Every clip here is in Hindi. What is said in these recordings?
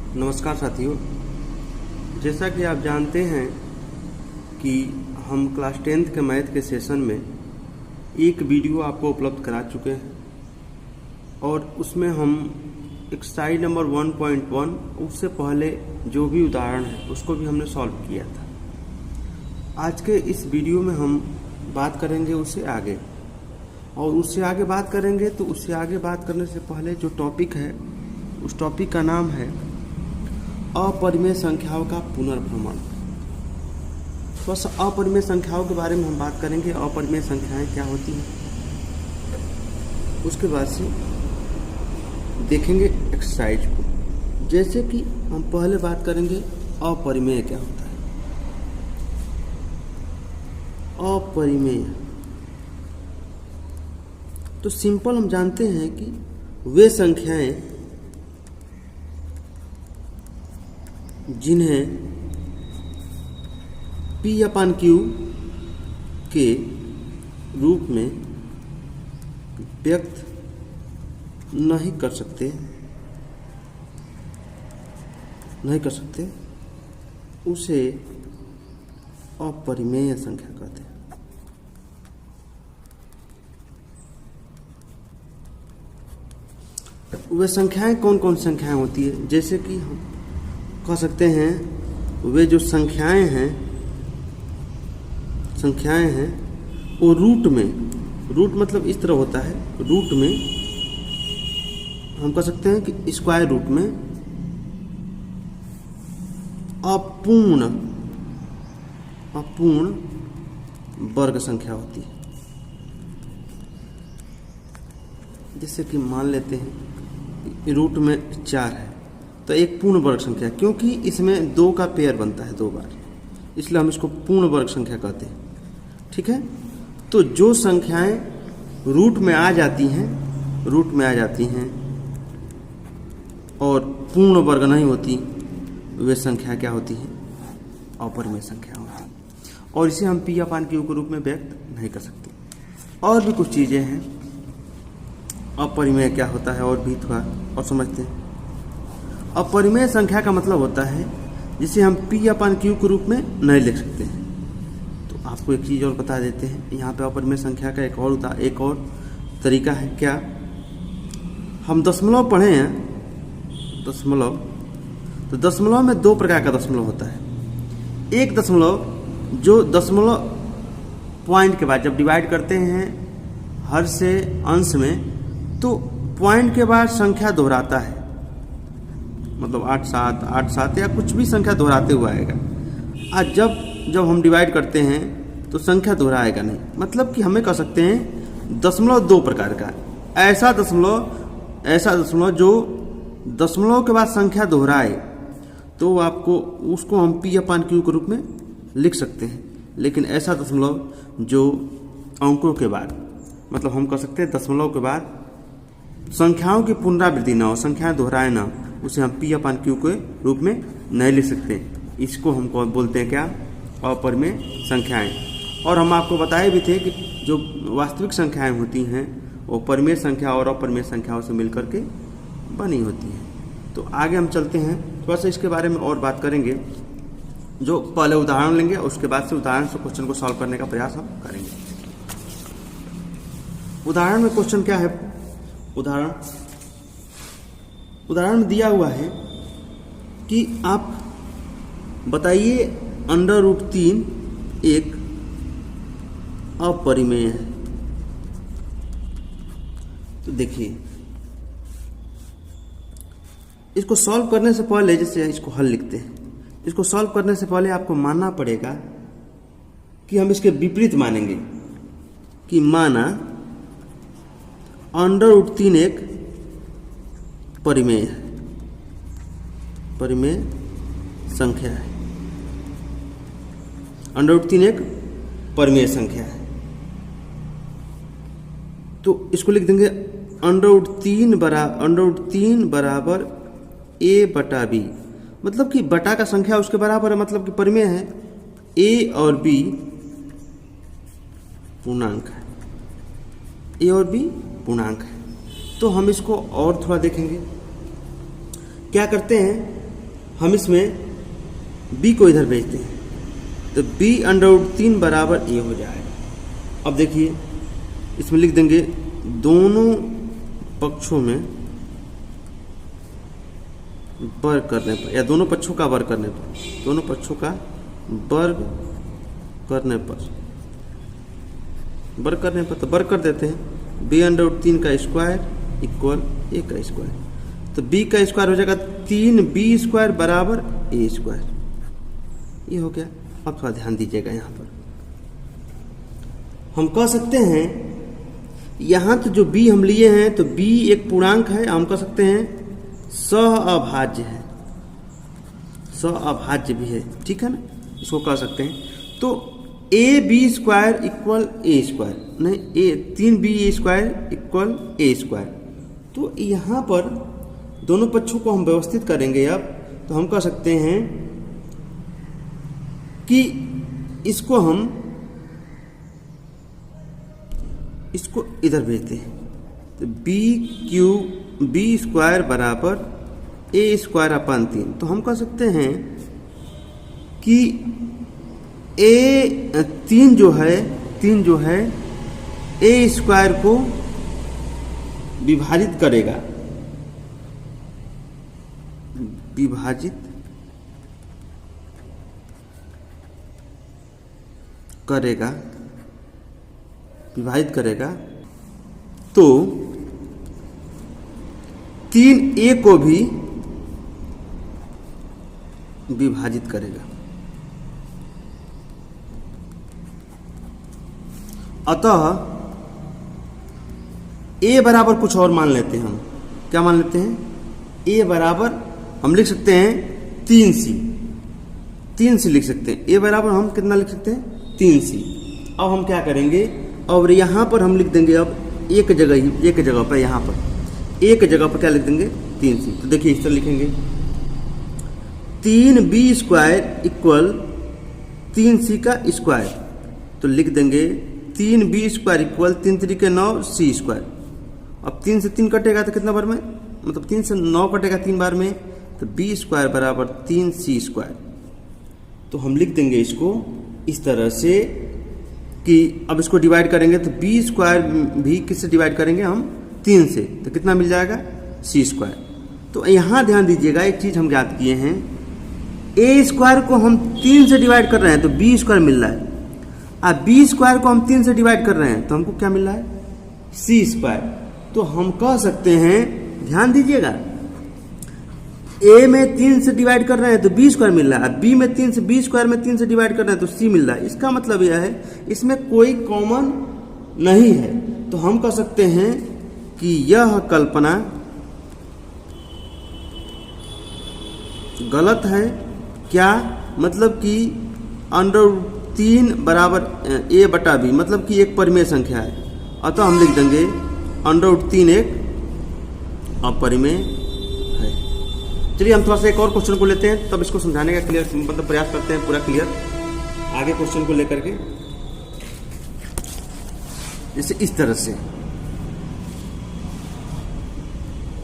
नमस्कार साथियों, जैसा कि आप जानते हैं कि हम क्लास 10th के मैथ के सेशन में एक वीडियो आपको उपलब्ध करा चुके हैं और उसमें हम एक्सरसाइज नंबर 1.1 उससे पहले जो भी उदाहरण है उसको भी हमने सॉल्व किया था। आज के इस वीडियो में हम बात करेंगे उससे आगे, और उससे आगे बात करेंगे तो उससे आगे बात करने से पहले जो टॉपिक है उस टॉपिक का नाम है अपरिमेय संख्याओं का पुनर्भ्रमण। थोड़ा सा अपरिमेय संख्याओं के बारे में हम बात करेंगे, अपरिमेय संख्याएं क्या होती हैं, उसके बाद से देखेंगे एक्सरसाइज को। जैसे कि हम पहले बात करेंगे अपरिमेय क्या होता है। अपरिमेय तो सिंपल हम जानते हैं कि वे संख्याएं जिन्हें P/Q के रूप में व्यक्त नहीं कर सकते उसे अपरिमेय संख्या कहते हैं। वे संख्याएं कौन कौन संख्याएं होती है, जैसे कि हम कह सकते हैं वे जो संख्याएं हैं वो रूट मतलब इस तरह होता है। रूट में हम कह सकते हैं कि स्क्वायर रूट में अपूर्ण वर्ग संख्या होती है। जैसे कि मान लेते हैं रूट में 4 है तो एक पूर्ण वर्ग संख्या, क्योंकि इसमें 2 का पेयर बनता है 2 बार, इसलिए हम इसको पूर्ण वर्ग संख्या कहते हैं। ठीक है, तो जो संख्याएं रूट में आ जाती हैं और पूर्ण वर्ग नहीं होती, वे संख्या क्या होती हैं? अपरिमेय संख्या होती है, और इसे हम P/Q के रूप में व्यक्त नहीं कर सकते। और भी कुछ चीजें हैं अपरिमेय क्या होता है, और भी थोड़ा और समझते हैं। अपरिमेय संख्या का मतलब होता है जिसे हम P/Q के रूप में नहीं लिख सकते हैं। तो आपको एक चीज़ और बता देते हैं, यहाँ पे अपरिमेय संख्या का एक और तरीका है। क्या? हम दशमलव पढ़े हैं, दशमलव, तो दशमलव में 2 प्रकार का दशमलव होता है। एक दशमलव जो दशमलव पॉइंट के बाद जब डिवाइड करते हैं हर से अंश में, तो पॉइंट के बाद संख्या दोहराता है, मतलब 8 7 या कुछ भी संख्या दोहराते हुए आएगा। आज जब हम डिवाइड करते हैं तो संख्या दोहराएगा नहीं। मतलब कि हमें कह सकते हैं दशमलव 2 प्रकार का। ऐसा दशमलव जो दशमलव के बाद संख्या दोहराए तो आपको उसको हम P/Q के रूप में लिख सकते हैं। लेकिन ऐसा दशमलव जो अंकों के बाद, मतलब हम कह सकते हैं दशमलव के बाद संख्याओं की पुनरावृत्ति ना हो, संख्याएं दोहराए ना, उसे हम P/Q के रूप में नहीं लिख सकते। इसको हमको बोलते हैं क्या? अपरिमेय संख्याएं। और हम आपको बताए भी थे कि जो वास्तविक संख्याएं होती हैं वो परिमेय संख्या और अपरिमेय संख्याओं से मिलकर के बनी होती हैं। तो आगे हम चलते हैं, थोड़ा सा इसके बारे में और बात करेंगे। जो पहले उदाहरण लेंगे, उसके बाद से उदाहरण से क्वेश्चन को सॉल्व करने का प्रयास हम करेंगे। उदाहरण में क्वेश्चन क्या है? उदाहरण में दिया हुआ है कि आप बताइए √3 एक अपरिमेय है। तो देखिए, इसको सॉल्व करने से पहले, जैसे इसको हल लिखते हैं, इसको सॉल्व करने से पहले आपको मानना पड़ेगा कि हम इसके विपरीत मानेंगे कि माना √3 एक परिमेय संख्या है। √3 एक परिमेय संख्या है, तो इसको लिख देंगे √3 बराबर a/b, मतलब कि बटा का संख्या उसके बराबर है, मतलब कि परिमेय है। a और b पूर्णांक है, a और b पूर्णांक है। तो हम इसको और थोड़ा देखेंगे। क्या करते हैं हम इसमें b को इधर भेजते हैं तो b√3 बराबर a हो जाएगा। अब देखिए इसमें लिख देंगे दोनों पक्षों में वर्ग करने पर, या दोनों पक्षों का वर्ग करने पर, दोनों पक्षों का वर्ग करने पर, वर्ग करने पर तो वर्ग कर देते हैं। b√3 का स्क्वायर इक्वल a का स्क्वायर, तो b का स्क्वायर हो जाएगा 3b² बराबर a स्क्वायर। ये हो गया। अब थोड़ा ध्यान दीजिएगा, यहाँ पर हम कह सकते हैं, यहाँ तो जो b हम लिए हैं तो b एक पूर्णांक है, हम कह सकते हैं सहअभाज्य है, सहअभाज्य भी है, ठीक है ना, इसको कह सकते हैं। तो ab² इक्वल a स्क्वायर, नहीं 3b² इक्वल a स्क्वायर। तो यहाँ पर दोनों पक्षों को हम व्यवस्थित करेंगे अब, तो हम कह सकते हैं कि इसको हम इसको इधर भेजते हैं, तो b² बराबर a² 3। तो हम कह सकते हैं कि तीन जो है a² को विभाजित करेगा, विभाजित करेगा तो 3a को भी विभाजित करेगा। अतः a बराबर कुछ और मान लेते हैं हम। क्या मान लेते हैं? a बराबर हम लिख सकते हैं 3c लिख सकते हैं। a बराबर हम कितना लिख सकते हैं? 3c। अब हम क्या करेंगे, और यहाँ पर हम लिख देंगे अब एक जगह पर, यहाँ पर एक जगह पर क्या लिख देंगे? 3c। तो देखिए इस तरह लिखेंगे 3b² इक्वल 3c का स्क्वायर। तो लिख देंगे 3b² इक्वल 3 3 के 9 c²। अब 3 से 3 कटेगा तो कितना बार में, मतलब 3 से 9 कटेगा 3 बार में, तो b² बराबर 3c²। तो हम लिख देंगे इसको इस तरह से कि अब इसको डिवाइड करेंगे तो b² भी किससे डिवाइड करेंगे हम? 3 से। तो कितना मिल जाएगा? c²। तो यहाँ ध्यान दीजिएगा, एक चीज हम ज्ञात किए हैं, a² को हम 3 से डिवाइड कर रहे हैं तो b² मिल रहा है, अब b² को हम 3 से डिवाइड कर रहे हैं तो हमको क्या मिल रहा है? c²। तो हम कह सकते हैं, ध्यान दीजिएगा, a में 3 से डिवाइड कर रहे हैं तो b² मिल रहा है, b में 3 से b² में 3 से डिवाइड कर रहे हैं तो c मिल रहा है। इसका मतलब यह है इसमें कोई कॉमन नहीं है। तो हम कह सकते हैं कि यह कल्पना गलत है। क्या मतलब कि √3 बराबर a/b, मतलब कि एक परिमेय संख्या है। अतः हम लिख देंगे √3 एक अपरिमेय है। चलिए हम थोड़ा सा एक और क्वेश्चन को लेते हैं, तब इसको समझाने का क्लियर मतलब प्रयास करते हैं पूरा क्लियर आगे क्वेश्चन को लेकर के। जैसे इस तरह से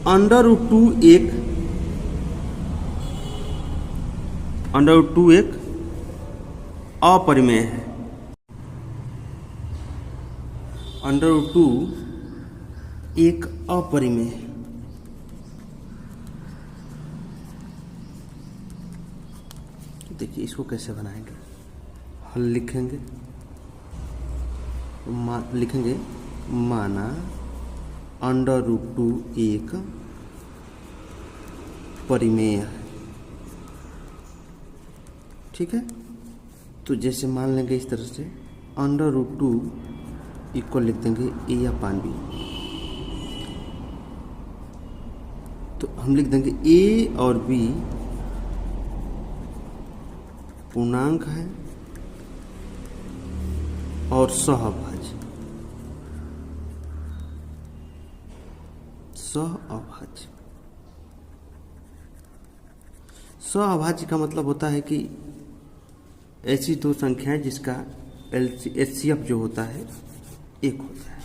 √2 एक अपरिमेय है। √2 एक अपरिमेय है। देखिए इसको कैसे बनाएंगे, हल लिखेंगे, लिखेंगे माना √2 एक परिमेय है। ठीक है, तो जैसे मान लेंगे इस तरह से √2 इक्वल लिख देंगे a/b। तो हम लिख देंगे a और b पूर्णांक है और सहअभाज्य। सहअभाज्य का मतलब होता है कि ऐसी दो संख्याएं जिसका HCF जो होता है एक होता है।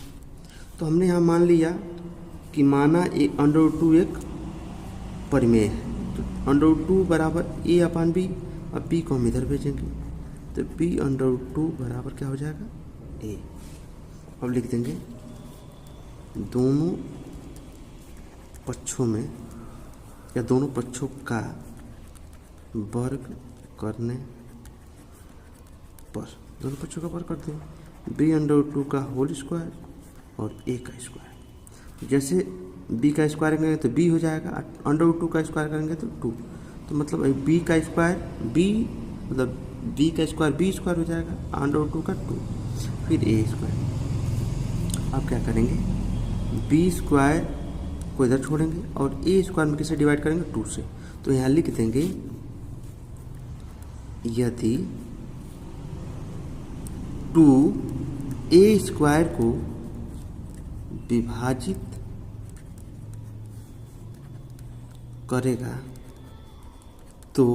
तो हमने यहाँ मान लिया कि माना √2 एक परिमेय है, तो √2 बराबर a अपान b। अब b को हम इधर भेजेंगे तो b√2 बराबर क्या हो जाएगा a। अब लिख देंगे दोनों पक्षों में या दोनों पक्षों का वर्ग करने पर, दोनों पक्षों का वर्ग करते हैं b√2 का होल स्क्वायर और a का स्क्वायर। जैसे b का स्क्वायर करेंगे तो b हो जाएगा, √2 का स्क्वायर करेंगे तो 2। तो मतलब b का स्क्वायर b मतलब b का स्क्वायर b स्क्वायर हो जाएगा, √2 का 2, फिर a स्क्वायर। अब क्या करेंगे b स्क्वायर को इधर छोड़ेंगे और a स्क्वायर में किसे डिवाइड करेंगे 2 से। तो यहाँ लिख देंगे यदि 2a स्क्वायर को विभाजित करेगा तो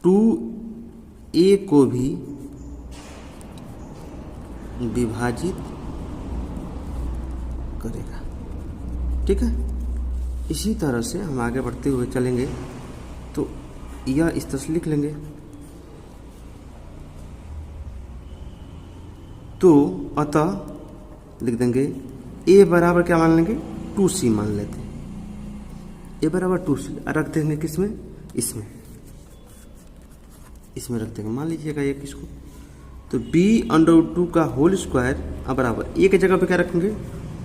2a को भी विभाजित करेगा। ठीक है, इसी तरह से हम आगे बढ़ते हुए चलेंगे तो यह इस तरह से लिख लेंगे। तो अतः लिख देंगे a बराबर क्या मान लेंगे 2c मान लेते हैं, a बराबर 2c रख देंगे किसमें, इसमें रख देंगे। मान लीजिएगा ये किसको, तो b√2 का होल स्क्वायर बराबर a की जगह पे क्या रखेंगे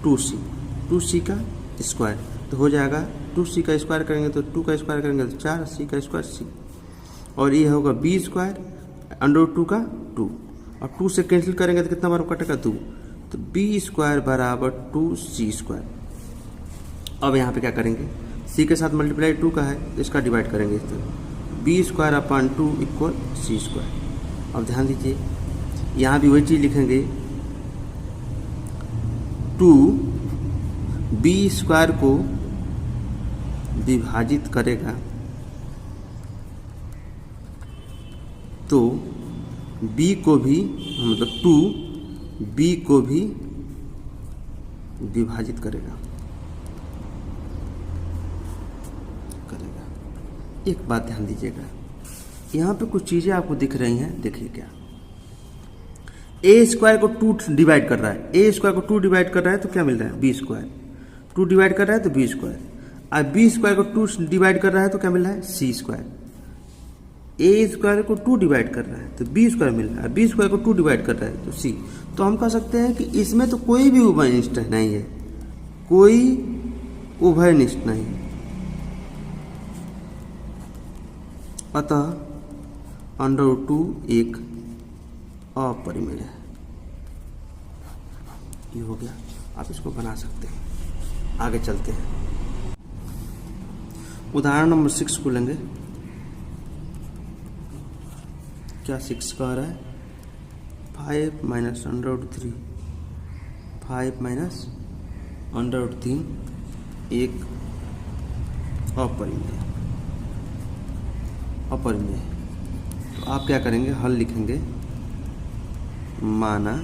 2c का स्क्वायर। तो हो जाएगा 2c का स्क्वायर करेंगे तो 2 का स्क्वायर करेंगे तो 4, c का स्क्वायर c, और ये होगा b स्क्वायर √2 का 2, और 2 से कैंसिल करेंगे तो कितना बार कटेगा 2, तो b स्क्वायर बराबर 2c स्क्वायर। अब यहाँ पे क्या करेंगे c के साथ मल्टीप्लाई 2 का है तो इसका डिवाइड करेंगे इस तरह, b square upon 2 equal c square. अब ध्यान दीजिए यहाँ भी वही चीज़ लिखेंगे 2b स्क्वायर को विभाजित करेगा तो b को भी मतलब 2b को भी विभाजित करेगा। एक बात ध्यान दीजिएगा, यहाँ पे कुछ चीज़ें आपको दिख रही हैं, देखिए क्या a स्क्वायर को 2 डिवाइड कर रहा है, a स्क्वायर को 2 डिवाइड कर रहा है तो क्या मिल रहा है b स्क्वायर, 2 डिवाइड कर रहा है तो b स्क्वायर, अब b स्क्वायर को 2 डिवाइड कर रहा है तो क्या मिल रहा है c स्क्वायर, a स्क्वायर को 2 डिवाइड कर रहा है तो b स्क्वायर मिल रहा है, b स्क्वायर को 2 डिवाइड कर रहा है तो c। तो हम कह सकते हैं कि इसमें तो कोई भी उभयनिष्ठ नहीं है, कोई उभयनिष्ठ नहीं है, अतः √2 एक अपरिमेय है। ये हो गया, आप इसको बना सकते हैं। आगे चलते हैं, उदाहरण नंबर 6 को लेंगे। क्या 6 कह रहा है 5 माइनस √3, 5 माइनस √3 एक अपरिमेय। तो आप क्या करेंगे, हल लिखेंगे, माना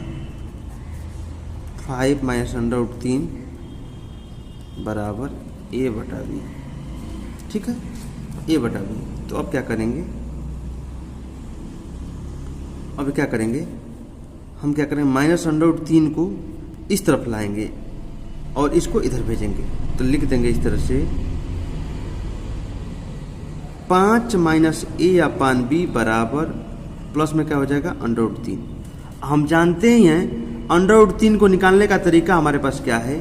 5 माइनस √3 बराबर a बटा b। ठीक है, a बटा b। तो अब क्या करेंगे, अब क्या करेंगे हम, क्या करेंगे माइनस √3 को इस तरफ लाएंगे और इसको इधर भेजेंगे। तो लिख देंगे इस तरह से 5 माइनस a अपान b बराबर प्लस में क्या हो जाएगा √3। हम जानते ही हैं √3 को निकालने का तरीका हमारे पास क्या है,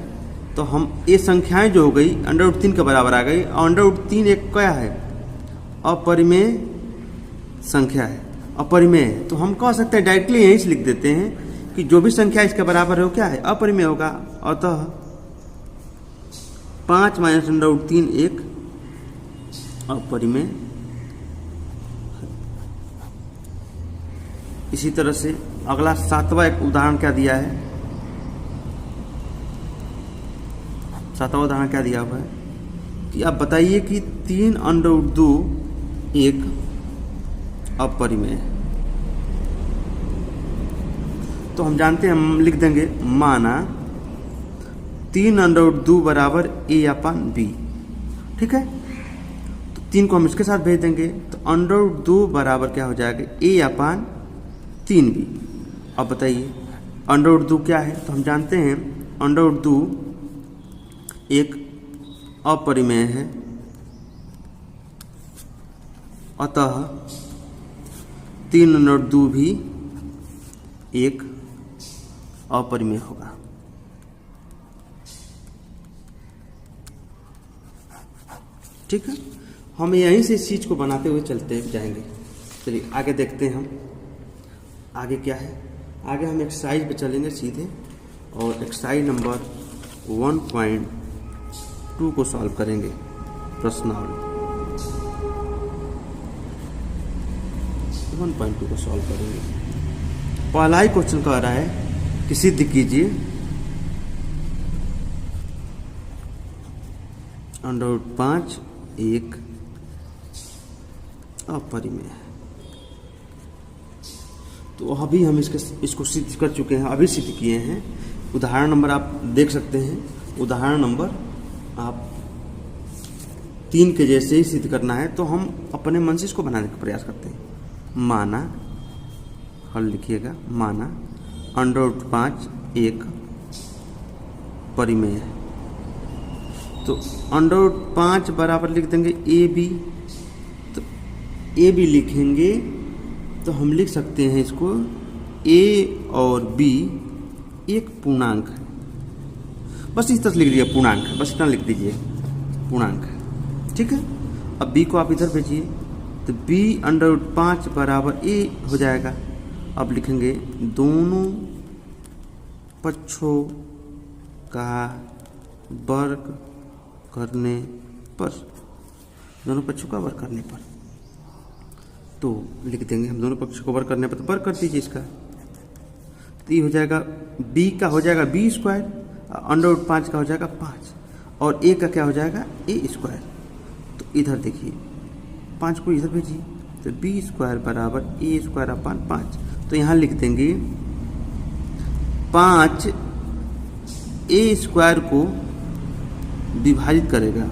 तो हम ये संख्याएं जो हो गई √3 के बराबर आ गई, √3 एक क्या है अपरिमेय संख्या है, अपरिमेय है। तो हम कह सकते हैं डायरेक्टली यहीं से लिख देते हैं कि जो भी संख्या इसके बराबर हो क्या है अपरिमेय होगा। अतः 5 माइनस √3 एक अपरिमेय। इसी तरह से अगला 7वां एक उदाहरण क्या दिया है, 7वां उदाहरण क्या दिया हुआ है कि आप बताइए कि 3√2 एक अपरिमेय है। तो हम जानते हैं, हम लिख देंगे माना 3√2 बराबर a अपान b। ठीक है, तो 3 को हम इसके साथ भेज देंगे तो √2 बराबर क्या हो जाएगा a/3b। अब बताइए √2 क्या है, तो हम जानते हैं √2 एक अपरिमेय है, अतः 3√2 भी एक अपरिमेय होगा। ठीक है, हम यहीं से इस चीज़ को बनाते हुए चलते जाएंगे। चलिए आगे देखते हैं हम आगे क्या है। आगे हम एक्सरसाइज पे चलेंगे सीधे और एक्सरसाइज नंबर 1.2 को सॉल्व करेंगे। प्रश्नावली 1.2 को सॉल्व करेंगे। पहला ही क्वेश्चन कह रहा है कि सिद्ध कीजिए √5 एक अपरिमेय है। तो अभी हम इसको सिद्ध कर चुके हैं, अभी सिद्ध किए हैं। उदाहरण नंबर आप देख सकते हैं, उदाहरण नंबर आप 3 के जैसे ही सिद्ध करना है तो हम अपने मन से इसको बनाने का प्रयास करते हैं। माना, हल लिखिएगा, माना √5 एक परिमेय है, तो √5 बराबर लिख देंगे AB। तो AB लिखेंगे तो हम लिख सकते हैं इसको A और B एक पूर्णांक है। बस इस तरह से लिख दीजिए पूर्णांक है, बस इतना लिख दीजिए पूर्णांक है। ठीक है, अब B को आप इधर भेजिए तो B √5 बराबर A हो जाएगा। अब लिखेंगे दोनों पक्षों का वर्ग करने पर, दोनों पक्षों का वर्ग करने पर, तो लिख देंगे हम दोनों पक्षों को वर्ग करने पर, तो वर्ग कर दीजिए इसका। तो ये हो जाएगा B का हो जाएगा B², √5 का हो जाएगा 5 और A का क्या हो जाएगा A²। तो इधर देखिए 5 को इधर भेजिए तो B² बराबर A²/5। तो यहाँ लिख देंगे 5 A² को विभाजित करेगा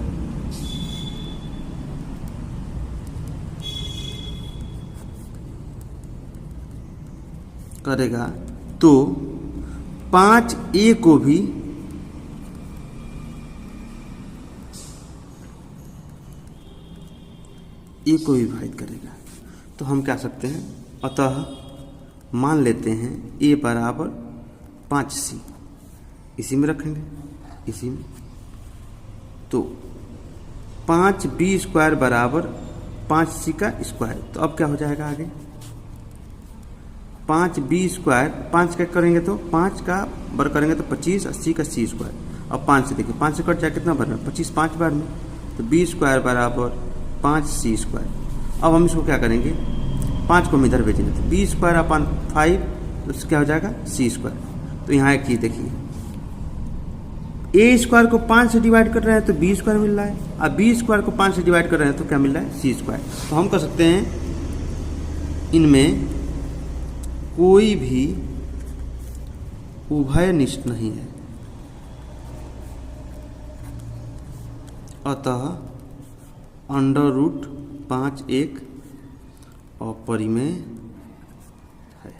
तो 5A को भी विभाजित करेगा। तो हम क्या सकते हैं, अतः मान लेते हैं A बराबर 5C, इसी में रखेंगे, इसी में। तो 5B² बराबर 5C का स्क्वायर। तो अब क्या हो जाएगा आगे, 5B², 5 का करेंगे तो 5 का वर्ग करेंगे तो 25, 80 का C²। अब 5 से देखिए 5 से कट जाए कितना बार में, 25 5 बार में, तो B² बराबर 5C²। अब हम इसको क्या करेंगे, 5 को हम इधर भेजेंगे तो B²/5, तो क्या हो जाएगा C²। तो यहाँ एक चीज़ देखिए, A² को 5 से डिवाइड कर रहे हैं तो B² मिल रहा है, अब B² को 5 से डिवाइड कर रहे हैं तो क्या मिल रहा है C²। तो हम कर सकते हैं इनमें कोई भी उभयनिष्ठ नहीं है, अतः √5 एक अपरिमेय है।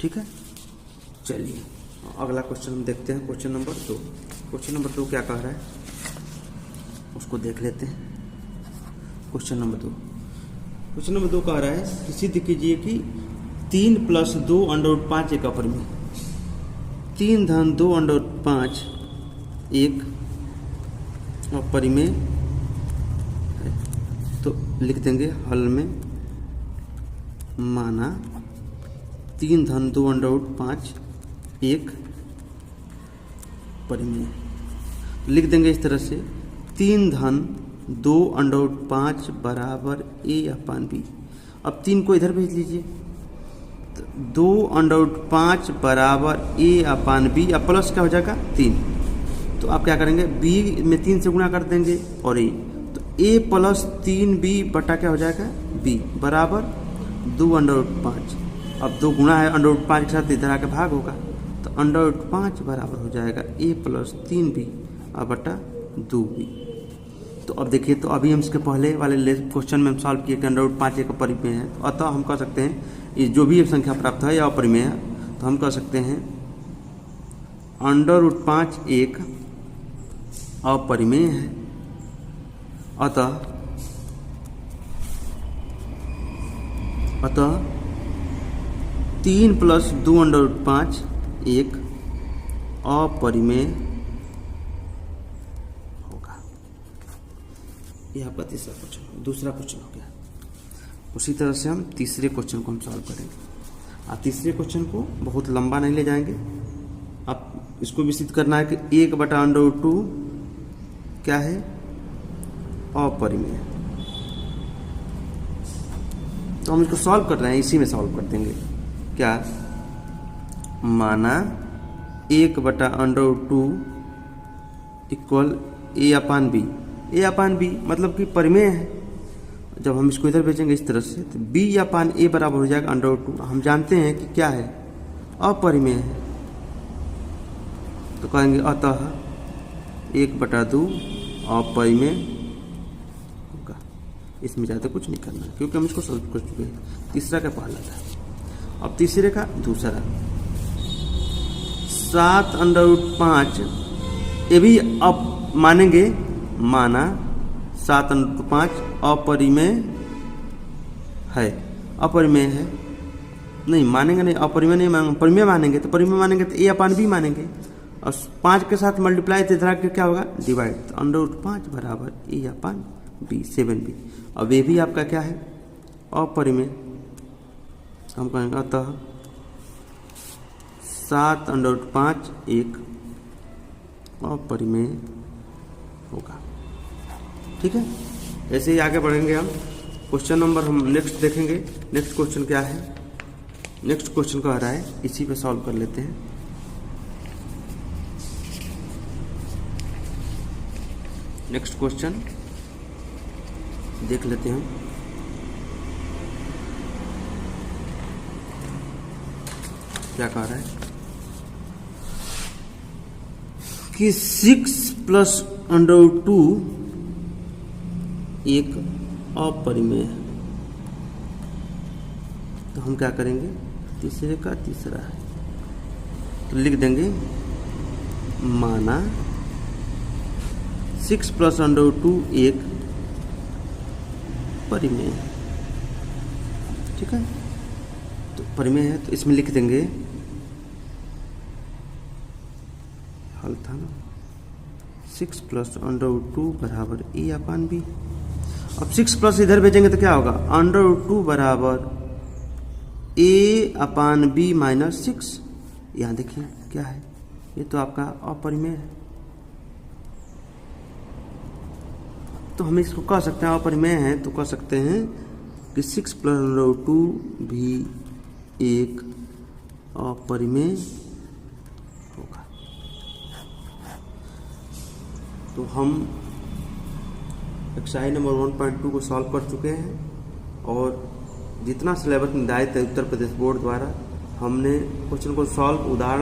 ठीक है, चलिए अगला क्वेश्चन हम देखते हैं, क्वेश्चन नंबर 2। क्वेश्चन नंबर 2 क्या कह रहा है उसको देख लेते हैं। क्वेश्चन नंबर 2 कह रहा है कि सिद्ध कीजिए कि 3 + 2 √5 एक अपरिमेय। 3 - 2 √5 एक अपरिमेय है। तो लिख देंगे हल में, माना 3 - 2 √5 एक परिमेय। लिख देंगे इस तरह से 3 - 2 √5 बराबर A/B। अब 3 को इधर भेज लीजिए तो 2 √5 बराबर A/B, अब प्लस क्या हो जाएगा 3। तो आप क्या करेंगे, B में 3 से गुणा कर देंगे और A, तो A + 3B बटा क्या हो जाएगा B बराबर 2 √5। अब 2 गुणा है √5 के साथ, इधर आके भाग होगा, तो √5 बराबर हो जाएगा A + 3B बटा 2B। तो अब देखिए, तो अभी हम इसके पहले वाले क्वेश्चन में हम सॉल्व किए कि अंडर रूट 5 एक अपरिमेय है, तो अतः हम कह सकते हैं ये जो भी संख्या प्राप्त है या अपरिमेय है, तो हम कह सकते हैं अंडर रूट 5 एक अपरिमेय है। अतः 3 + 2 अंडर रूट 5 एक अपरिमेय होगा। यह आपका तीसरा क्वेश्चन, दूसरा क्वेश्चन हो गया। उसी तरह से हम तीसरे क्वेश्चन को हम सॉल्व करेंगे। आप तीसरे क्वेश्चन को बहुत लंबा नहीं ले जाएंगे, आप इसको भी सिद्ध करना है कि 1/√2 क्या है, अपरिमेय। तो हम इसको सॉल्व कर रहे हैं, इसी में सॉल्व कर देंगे। क्या माना 1/√2 इक्वल a/b। a/b मतलब कि परिमेय है। जब हम इसको इधर भेजेंगे इस तरह से, तो b/a बराबर हो जाएगा √2। हम जानते हैं कि क्या है, अपरिमेय है। तो कहेंगे अतः 1/2 अपरिमेय होगा। इसमें ज़्यादा कुछ नहीं करना क्योंकि हम इसको सॉल्व कर चुके हैं। तीसरा का पहला था, अब तीसरे का दूसरा। 7/5 ये भी अब मानेंगे, माना 7/5 अपरिमेय है। अपरिमेय है नहीं मानेंगे, नहीं अपरिमेय नहीं मानेंगे, परिमेय मानेंगे। तो परिमेय मानेंगे तो a/b मानेंगे, और 5 के साथ मल्टीप्लाई तो इधर क्या होगा, डिवाइड। तो √5 बराबर a/b 7b। अब ये भी आपका क्या है, अपरिमेय। हम कहेंगे अतः 7/5 एक अपरिमेय होगा। ठीक है, ऐसे ही आगे बढ़ेंगे हम। क्वेश्चन नंबर हम नेक्स्ट देखेंगे। नेक्स्ट क्वेश्चन क्या है, नेक्स्ट क्वेश्चन कह रहा है, इसी पे सॉल्व कर लेते हैं। नेक्स्ट क्वेश्चन देख लेते हैं हम। क्या कह रहा है कि 6 + √2 एक अपरिमेय है। तो हम क्या करेंगे, तीसरे का तीसरा है, तो लिख देंगे माना 6 + √2 एक परिमेय है। ठीक है, तो परिमेय है, तो इसमें लिख देंगे, हल था ना, 6 + √2 बराबर a/b। अब 6 इधर भेजेंगे तो क्या होगा, √2 बराबर a/b - 6। यहाँ देखिए क्या है, ये तो आपका अपरिमेय है। तो हम इसको कह सकते हैं, अपरिमेय है तो कह सकते हैं कि 6 + √2 भी एक अपरिमेय होगा। तो हम एक्सरसाइज नंबर 1.2 को सॉल्व कर चुके हैं, और जितना सिलेबस निर्धारित है उत्तर प्रदेश बोर्ड द्वारा, हमने क्वेश्चन को सॉल्व उदाहरण